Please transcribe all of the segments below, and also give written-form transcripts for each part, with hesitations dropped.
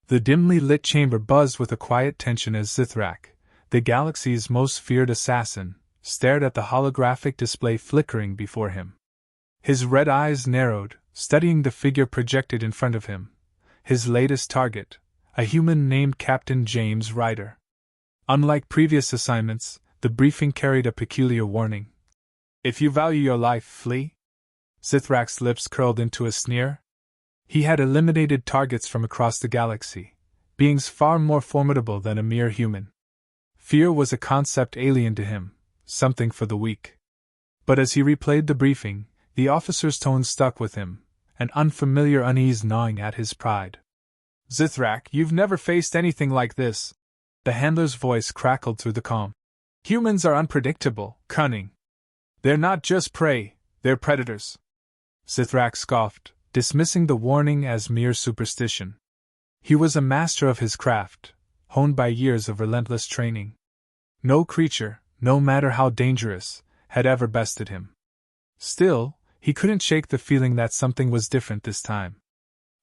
The dimly lit chamber buzzed with a quiet tension as Zithrak, the galaxy's most feared assassin, stared at the holographic display flickering before him. His red eyes narrowed, studying the figure projected in front of him. His latest target, a human named Captain James Ryder. Unlike previous assignments, the briefing carried a peculiar warning. "If you value your life, flee." Zithrak's lips curled into a sneer. He had eliminated targets from across the galaxy, beings far more formidable than a mere human. Fear was a concept alien to him, something for the weak. But as he replayed the briefing, the officer's tone stuck with him, an unfamiliar unease gnawing at his pride. "Zithrak, you've never faced anything like this." The handler's voice crackled through the calm. "Humans are unpredictable, cunning. They're not just prey, they're predators." Zithrak scoffed, dismissing the warning as mere superstition. He was a master of his craft, honed by years of relentless training. No creature, no matter how dangerous, had ever bested him. Still, he couldn't shake the feeling that something was different this time.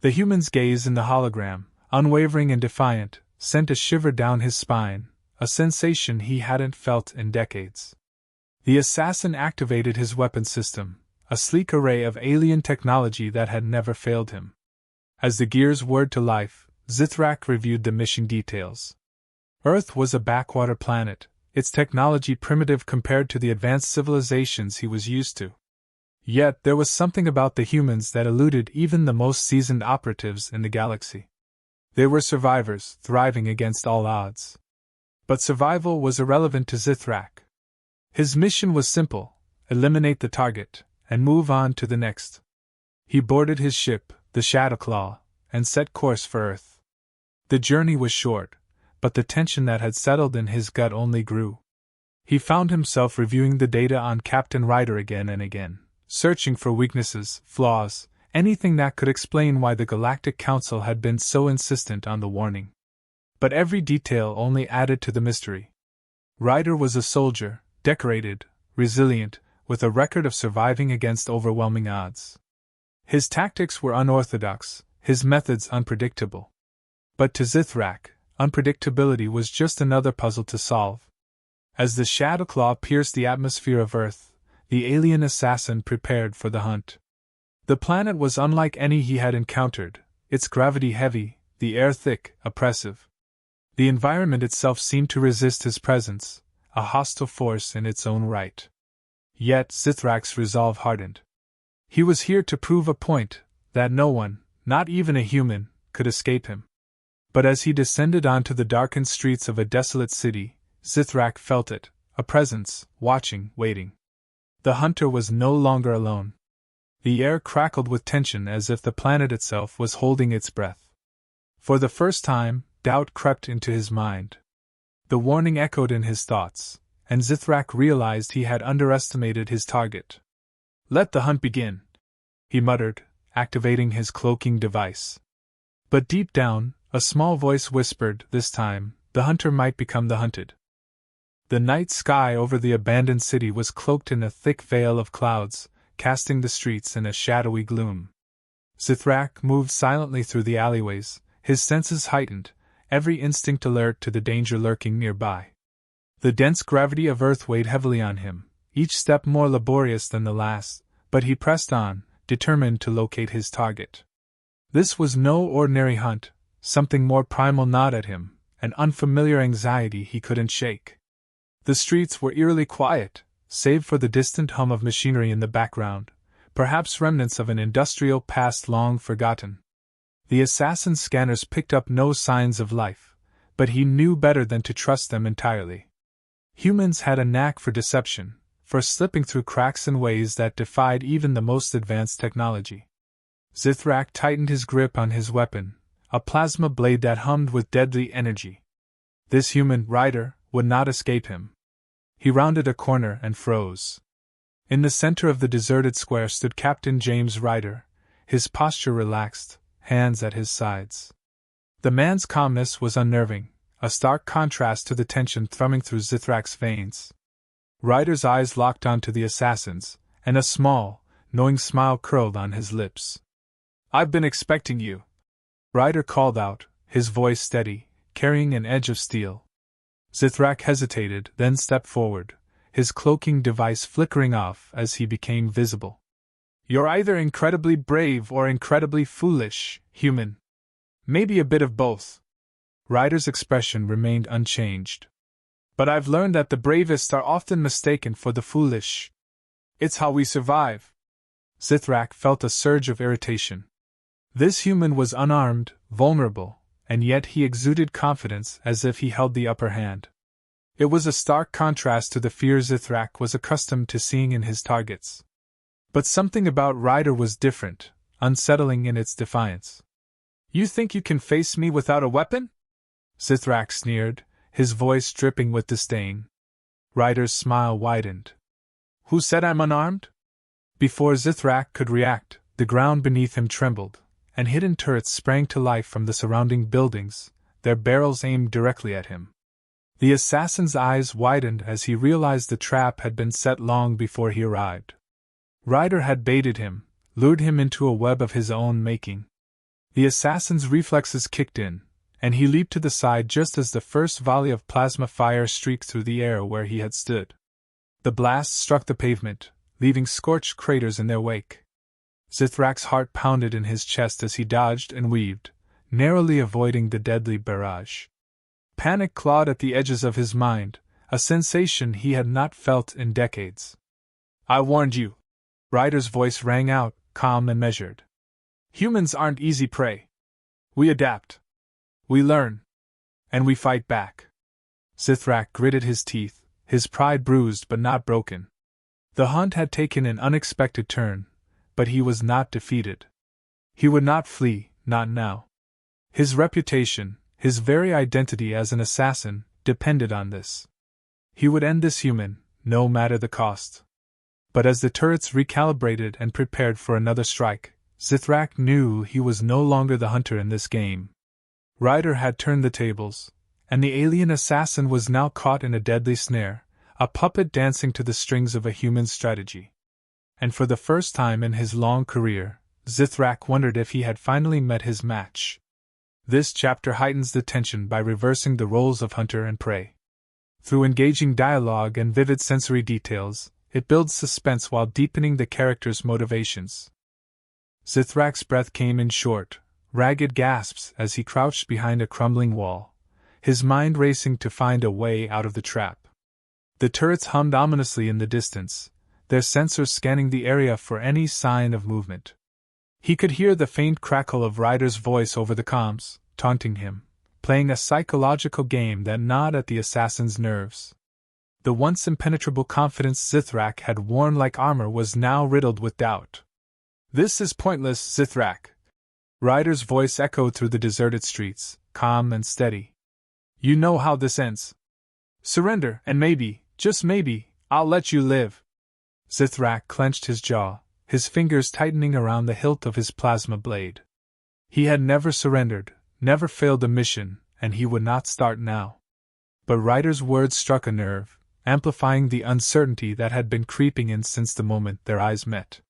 The human's gaze in the hologram, unwavering and defiant, sent a shiver down his spine, a sensation he hadn't felt in decades. The assassin activated his weapon system, a sleek array of alien technology that had never failed him. As the gears whirred to life, Zithrak reviewed the mission details. Earth was a backwater planet, its technology primitive compared to the advanced civilizations he was used to. Yet there was something about the humans that eluded even the most seasoned operatives in the galaxy. They were survivors, thriving against all odds. But survival was irrelevant to Zithrak. His mission was simple: eliminate the target, and move on to the next. He boarded his ship, the Shadowclaw, and set course for Earth. The journey was short, but the tension that had settled in his gut only grew. He found himself reviewing the data on Captain Ryder again and again, searching for weaknesses, flaws, anything that could explain why the Galactic Council had been so insistent on the warning. But every detail only added to the mystery. Ryder was a soldier, decorated, resilient, with a record of surviving against overwhelming odds. His tactics were unorthodox, his methods unpredictable. But to Zithrak, unpredictability was just another puzzle to solve. As the Shadowclaw pierced the atmosphere of Earth, the alien assassin prepared for the hunt. The planet was unlike any he had encountered, its gravity heavy, the air thick, oppressive. The environment itself seemed to resist his presence, a hostile force in its own right. Yet Zithrak's resolve hardened. He was here to prove a point, that no one, not even a human, could escape him. But as he descended onto the darkened streets of a desolate city, Zithrak felt it, a presence, watching, waiting. The hunter was no longer alone. The air crackled with tension as if the planet itself was holding its breath. For the first time, doubt crept into his mind. The warning echoed in his thoughts, and Zithrak realized he had underestimated his target. "Let the hunt begin," he muttered, activating his cloaking device. But deep down, a small voice whispered, this time, the hunter might become the hunted. The night sky over the abandoned city was cloaked in a thick veil of clouds, casting the streets in a shadowy gloom. Zithrak moved silently through the alleyways, his senses heightened, every instinct alert to the danger lurking nearby. The dense gravity of Earth weighed heavily on him, each step more laborious than the last, but he pressed on, determined to locate his target. This was no ordinary hunt, something more primal gnawed at him, an unfamiliar anxiety he couldn't shake. The streets were eerily quiet, save for the distant hum of machinery in the background, perhaps remnants of an industrial past long forgotten. The assassin's scanners picked up no signs of life, but he knew better than to trust them entirely. Humans had a knack for deception, for slipping through cracks in ways that defied even the most advanced technology. Zithrak tightened his grip on his weapon, a plasma blade that hummed with deadly energy. This human, Ryder, would not escape him. He rounded a corner and froze. In the center of the deserted square stood Captain James Ryder, his posture relaxed, hands at his sides. The man's calmness was unnerving, a stark contrast to the tension thrumming through Zithrak's veins. Ryder's eyes locked onto the assassin's, and a small, knowing smile curled on his lips. "I've been expecting you," Ryder called out, his voice steady, carrying an edge of steel. Zithrak hesitated, then stepped forward, his cloaking device flickering off as he became visible. "You're either incredibly brave or incredibly foolish, human. Maybe a bit of both." Ryder's expression remained unchanged. "But I've learned that the bravest are often mistaken for the foolish. It's how we survive." Zithrak felt a surge of irritation. This human was unarmed, vulnerable, and yet he exuded confidence as if he held the upper hand. It was a stark contrast to the fear Zithrak was accustomed to seeing in his targets. But something about Ryder was different, unsettling in its defiance. "You think you can face me without a weapon?" Zithrak sneered, his voice dripping with disdain. Ryder's smile widened. "Who said I'm unarmed?" Before Zithrak could react, the ground beneath him trembled, and hidden turrets sprang to life from the surrounding buildings, their barrels aimed directly at him. The assassin's eyes widened as he realized the trap had been set long before he arrived. Ryder had baited him, lured him into a web of his own making. The assassin's reflexes kicked in, and he leaped to the side just as the first volley of plasma fire streaked through the air where he had stood. The blast struck the pavement, leaving scorched craters in their wake. Zithrak's heart pounded in his chest as he dodged and weaved, narrowly avoiding the deadly barrage. Panic clawed at the edges of his mind, a sensation he had not felt in decades. "I warned you." Ryder's voice rang out, calm and measured. "Humans aren't easy prey. We adapt. We learn. And we fight back." Zithrak gritted his teeth, his pride bruised but not broken. The hunt had taken an unexpected turn, but he was not defeated. He would not flee, not now. His reputation, his very identity as an assassin, depended on this. He would end this human, no matter the cost. But as the turrets recalibrated and prepared for another strike, Zithrak knew he was no longer the hunter in this game. Ryder had turned the tables, and the alien assassin was now caught in a deadly snare, a puppet dancing to the strings of a human strategy. And for the first time in his long career, Zithrak wondered if he had finally met his match. This chapter heightens the tension by reversing the roles of hunter and prey. Through engaging dialogue and vivid sensory details, it builds suspense while deepening the character's motivations. Zithrak's breath came in short, ragged gasps as he crouched behind a crumbling wall, his mind racing to find a way out of the trap. The turrets hummed ominously in the distance, their sensors scanning the area for any sign of movement. He could hear the faint crackle of Ryder's voice over the comms, taunting him, playing a psychological game that gnawed at the assassin's nerves. The once impenetrable confidence Zithrak had worn like armor was now riddled with doubt. "This is pointless, Zithrak." Ryder's voice echoed through the deserted streets, calm and steady. "You know how this ends. Surrender, and maybe, just maybe, I'll let you live." Zithrak clenched his jaw, his fingers tightening around the hilt of his plasma blade. He had never surrendered, never failed a mission, and he would not start now. But Ryder's words struck a nerve, amplifying the uncertainty that had been creeping in since the moment their eyes met.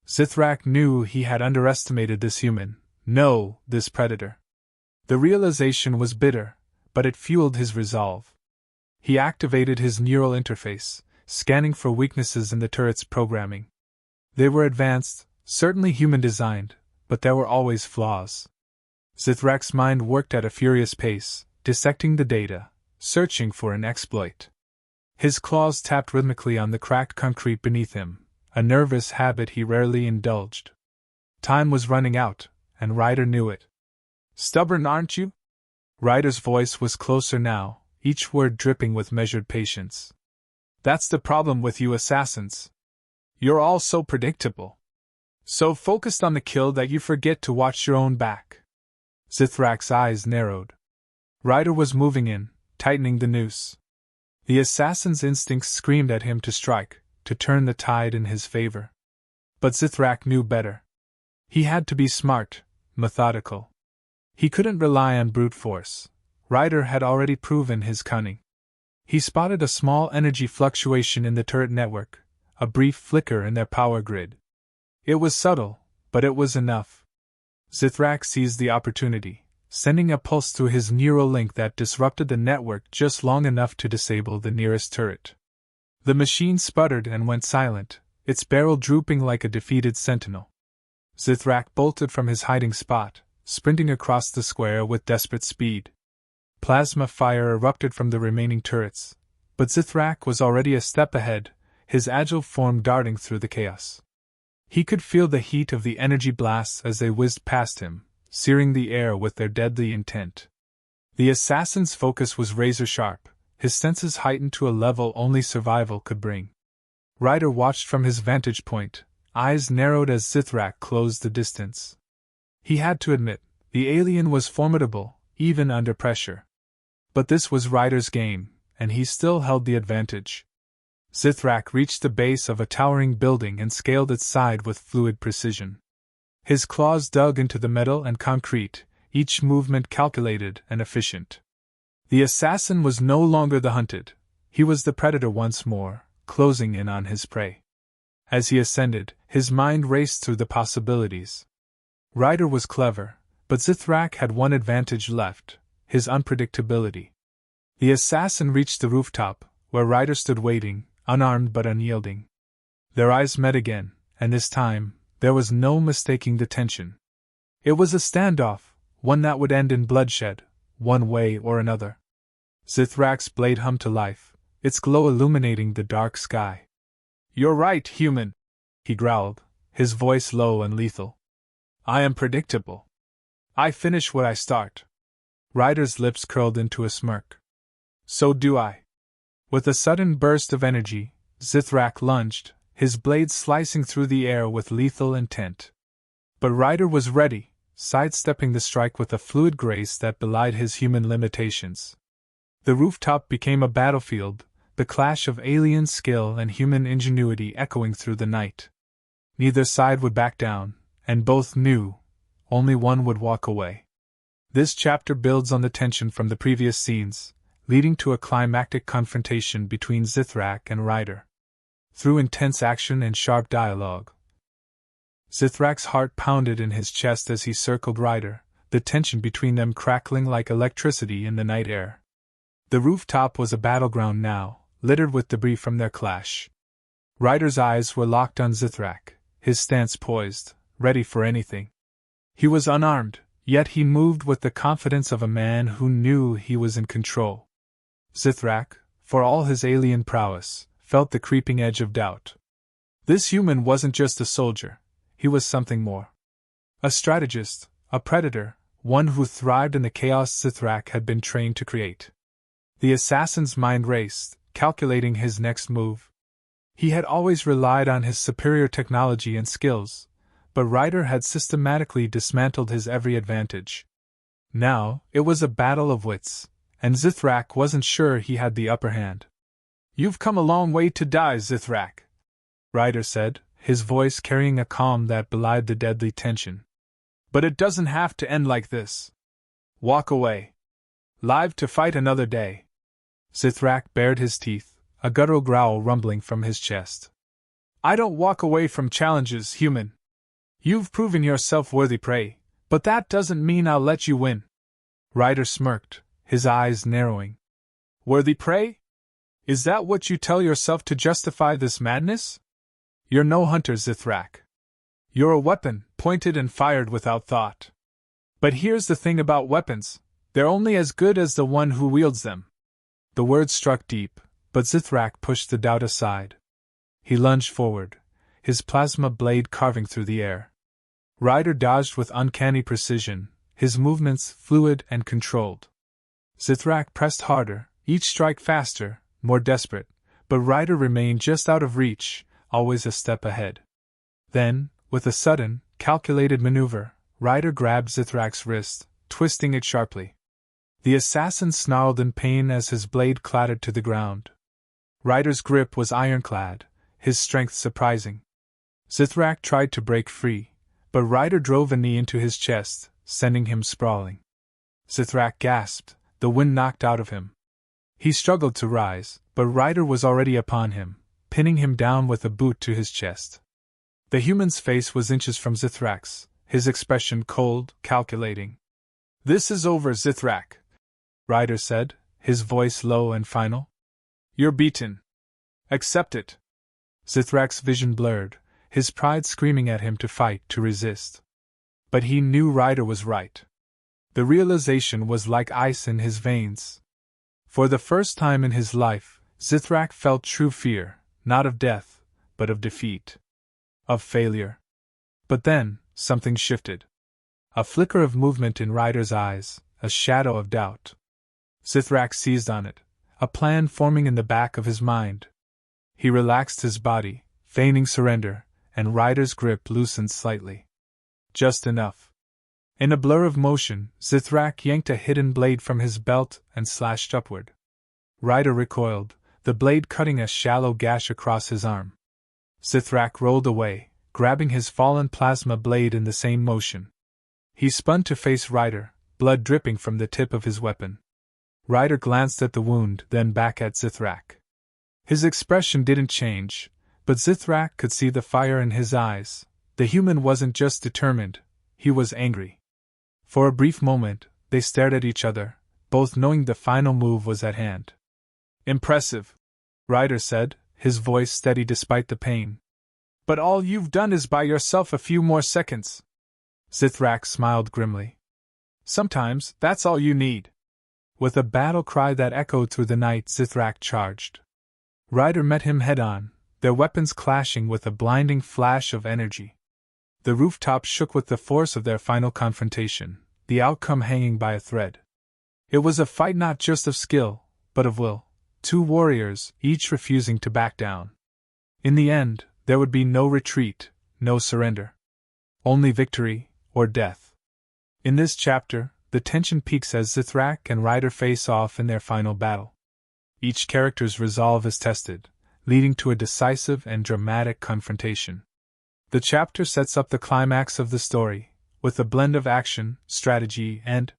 Zithrak knew he had underestimated this human, no, this predator. The realization was bitter, but it fueled his resolve. He activated his neural interface, scanning for weaknesses in the turret's programming. They were advanced, certainly human-designed, but there were always flaws. Zithrak's mind worked at a furious pace, dissecting the data, searching for an exploit. His claws tapped rhythmically on the cracked concrete beneath him, a nervous habit he rarely indulged. Time was running out, and Ryder knew it. "Stubborn, aren't you?" Ryder's voice was closer now, each word dripping with measured patience. "That's the problem with you assassins. You're all so predictable. So focused on the kill that you forget to watch your own back." Zithrak's eyes narrowed. Ryder was moving in, tightening the noose. The assassin's instincts screamed at him to strike, to turn the tide in his favor. But Zithrak knew better. He had to be smart, methodical. He couldn't rely on brute force. Ryder had already proven his cunning. He spotted a small energy fluctuation in the turret network, a brief flicker in their power grid. It was subtle, but it was enough. Zithrak seized the opportunity, sending a pulse through his neural link that disrupted the network just long enough to disable the nearest turret. The machine sputtered and went silent, its barrel drooping like a defeated sentinel. Zithrak bolted from his hiding spot, sprinting across the square with desperate speed. Plasma fire erupted from the remaining turrets, but Zithrak was already a step ahead, his agile form darting through the chaos. He could feel the heat of the energy blasts as they whizzed past him, searing the air with their deadly intent. The assassin's focus was razor-sharp, his senses heightened to a level only survival could bring. Ryder watched from his vantage point, eyes narrowed as Zithrak closed the distance. He had to admit, the alien was formidable, even under pressure. But this was Ryder's game, and he still held the advantage. Zithrak reached the base of a towering building and scaled its side with fluid precision. His claws dug into the metal and concrete, each movement calculated and efficient. The assassin was no longer the hunted, he was the predator once more, closing in on his prey. As he ascended, his mind raced through the possibilities. Ryder was clever, but Zithrak had one advantage left, his unpredictability. The assassin reached the rooftop, where Ryder stood waiting, unarmed but unyielding. Their eyes met again, and this time, there was no mistaking the tension. It was a standoff, one that would end in bloodshed, one way or another. Zithrak's blade hummed to life, its glow illuminating the dark sky. "You're right, human," he growled, his voice low and lethal. "I am predictable. I finish what I start." Ryder's lips curled into a smirk. "So do I." With a sudden burst of energy, Zithrak lunged, his blade slicing through the air with lethal intent. But Ryder was ready, sidestepping the strike with a fluid grace that belied his human limitations. The rooftop became a battlefield, the clash of alien skill and human ingenuity echoing through the night. Neither side would back down, and both knew, only one would walk away. This chapter builds on the tension from the previous scenes, leading to a climactic confrontation between Zithrak and Ryder. Through intense action and sharp dialogue, Zithrak's heart pounded in his chest as he circled Ryder, the tension between them crackling like electricity in the night air. The rooftop was a battleground now, littered with debris from their clash. Ryder's eyes were locked on Zithrak, his stance poised, ready for anything. He was unarmed, yet he moved with the confidence of a man who knew he was in control. Zithrak, for all his alien prowess, felt the creeping edge of doubt. This human wasn't just a soldier, he was something more. A strategist, a predator, one who thrived in the chaos Zithrak had been trained to create. The assassin's mind raced, calculating his next move. He had always relied on his superior technology and skills, but Ryder had systematically dismantled his every advantage. Now, it was a battle of wits, and Zithrak wasn't sure he had the upper hand. "You've come a long way to die, Zithrak," Ryder said, his voice carrying a calm that belied the deadly tension. "But it doesn't have to end like this. Walk away. Live to fight another day." Zithrak bared his teeth, a guttural growl rumbling from his chest. "I don't walk away from challenges, human. You've proven yourself worthy prey, but that doesn't mean I'll let you win." Ryder smirked, his eyes narrowing. "Worthy prey? Is that what you tell yourself to justify this madness? You're no hunter, Zithrak. You're a weapon, pointed and fired without thought. But here's the thing about weapons, they're only as good as the one who wields them." The words struck deep, but Zithrak pushed the doubt aside. He lunged forward, his plasma blade carving through the air. Ryder dodged with uncanny precision, his movements fluid and controlled. Zithrak pressed harder, each strike faster, more desperate, but Ryder remained just out of reach, always a step ahead. Then, with a sudden, calculated maneuver, Ryder grabbed Zithrak's wrist, twisting it sharply. The assassin snarled in pain as his blade clattered to the ground. Ryder's grip was ironclad, his strength surprising. Zithrak tried to break free, but Ryder drove a knee into his chest, sending him sprawling. Zithrak gasped, the wind knocked out of him. He struggled to rise, but Ryder was already upon him, pinning him down with a boot to his chest. The human's face was inches from Zithrak's, his expression cold, calculating. This is over, Zithrak, Ryder said, his voice low and final. You're beaten. Accept it. Zithrak's vision blurred, his pride screaming at him to fight, to resist. But he knew Ryder was right. The realization was like ice in his veins. For the first time in his life, Zithrak felt true fear, not of death, but of defeat. Of failure. But then, something shifted. A flicker of movement in Ryder's eyes, a shadow of doubt. Zithrak seized on it, a plan forming in the back of his mind. He relaxed his body, feigning surrender, and Ryder's grip loosened slightly. Just enough. In a blur of motion, Zithrak yanked a hidden blade from his belt and slashed upward. Ryder recoiled, the blade cutting a shallow gash across his arm. Zithrak rolled away, grabbing his fallen plasma blade in the same motion. He spun to face Ryder, blood dripping from the tip of his weapon. Ryder glanced at the wound, then back at Zithrak. His expression didn't change, but Zithrak could see the fire in his eyes. The human wasn't just determined, he was angry. For a brief moment, they stared at each other, both knowing the final move was at hand. Impressive, Ryder said, his voice steady despite the pain. But all you've done is buy yourself a few more seconds. Zithrak smiled grimly. Sometimes, that's all you need. With a battle cry that echoed through the night, Zithrak charged. Ryder met him head-on, their weapons clashing with a blinding flash of energy. The rooftop shook with the force of their final confrontation, the outcome hanging by a thread. It was a fight not just of skill, but of will, two warriors, each refusing to back down. In the end, there would be no retreat, no surrender. Only victory, or death. In this chapter, the tension peaks as Zithrak and Ryder face off in their final battle. Each character's resolve is tested, leading to a decisive and dramatic confrontation. The chapter sets up the climax of the story, with a blend of action, strategy, and